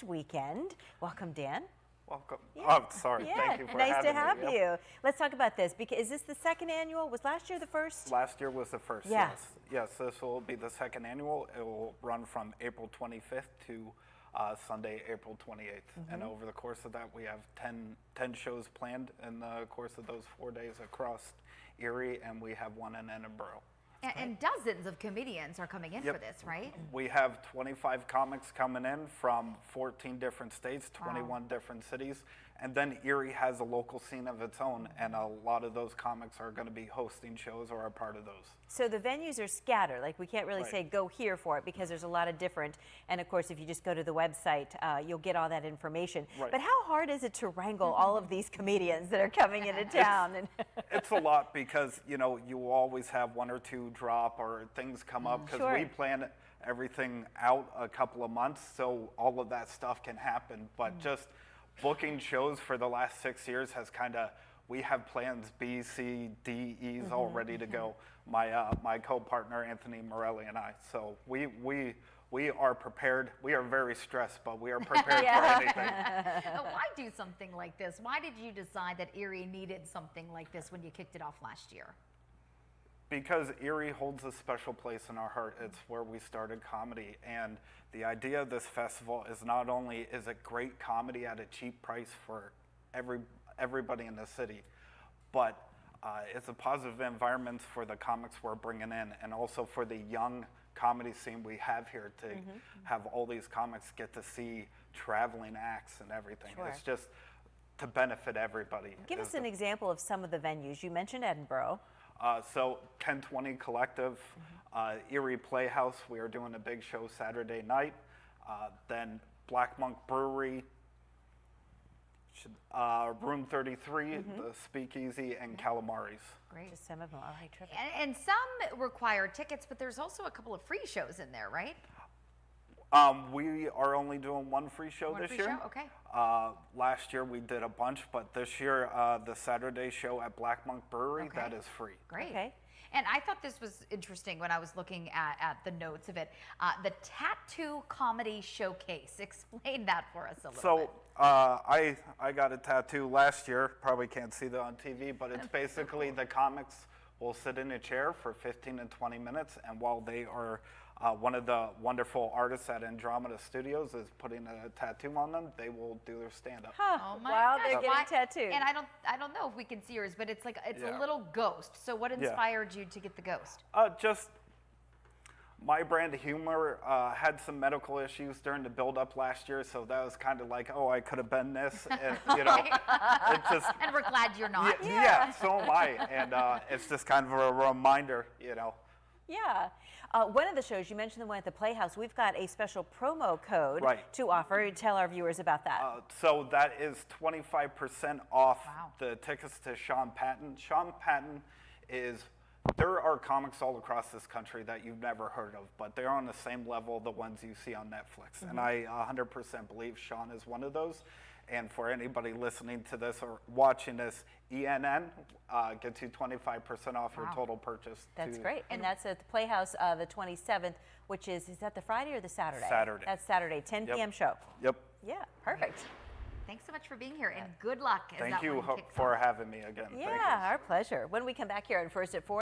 weekend. Welcome, Dan. Welcome. Yeah. Oh, sorry. Yeah. Thank you for nice having to have me. you. Let's talk about this because is this the second annual? Was last year the first? Last year was the first. Yeah. Yes. Yes. This will be the second annual. It will run from April 25th to Sunday, April 28th. And over the course of that, we have 10 shows planned in the course of those 4 days across Erie, and we have one in Edinburgh. And dozens of comedians are coming in for this, right? We have 25 comics coming in from 14 different states, 21 different cities, and then Erie has a local scene of its own, and a lot of those comics are going to be hosting shows or are part of those. So the venues are scattered. Like we can't really Right. say go here for it because there's a lot of different. And of course, if you just go to the website, you'll get all that information. Right. But how hard is it to wrangle all of these comedians that are coming into town? It's a lot because, you know, you will always have one or two drop or things come up because Sure. we plan everything out a couple of months, so all of that stuff can happen. But just booking shows for the last 6 years has kind of, we have plans B, C, D, E's all ready to go. My co-partner Anthony Morelli and I. So we are prepared. We are very stressed, but we are prepared for anything. Why do something like this? Why did you decide that Erie needed something like this when you kicked it off last year? Because Erie holds a special place in our heart. It's where we started comedy. And the idea of this festival is not only is it great comedy at a cheap price for everybody in the city, but it's a positive environment for the comics we're bringing in, and also for the young comedy scene we have here to have all these comics get to see traveling acts and everything. Sure. It's just to benefit everybody. Give us an example of some of the venues. You mentioned Edinburgh. So 1020 Collective, Erie Playhouse, we are doing a big show Saturday night. Then Black Monk Brewery, Room 33, the Speakeasy, and Calamari's. Great. Just some of them. All right, terrific. And some require tickets, but there's also a couple of free shows in there, right? We are only doing one free show One this free year. show? Okay. Last year we did a bunch, but this year the Saturday show at Black Monk Brewery, Okay. that is free. Great. Okay. And I thought this was interesting when I was looking at the notes of it. The Tattoo Comedy Showcase. Explain that for us a little bit. So I got a tattoo last year. Probably can't see that on TV, but it's basically the comics will sit in a chair for 15 to 20 minutes, and while they are one of the wonderful artists at Andromeda Studios is putting a tattoo on them, they will do their stand-up. Oh my wow, gosh, they're getting tattooed. And I don't know if we can see yours, but it's like Yeah. a little ghost. So what inspired you to get the ghost? Just my brand of humor had some medical issues during the build-up last year, so that was kind of like, oh, I could have been this, and you know, it just. And we're glad you're not. Yeah, so am I, and it's just kind of a reminder, you know. Yeah. One of the shows, you mentioned the one at the Playhouse, we've got a special promo code Right. to offer. Tell our viewers about that. So that is 25% off Wow. the tickets to Sean Patton. Sean Patton is, there are comics all across this country that you've never heard of, but they're on the same level the ones you see on Netflix. And I 100% believe Sean is one of those. And for anybody listening to this or watching this, ENN gets you 25% off your total purchase. That's great. And that's at the Playhouse the 27th, which is that the Friday or the Saturday? Saturday. That's Saturday, 10 p.m. show. Yep. Yeah, perfect. Thanks so much for being here, and good luck as Thank that you one kicks for off. having me again. Thank you. Yeah, our pleasure. When we come back here on First at 4.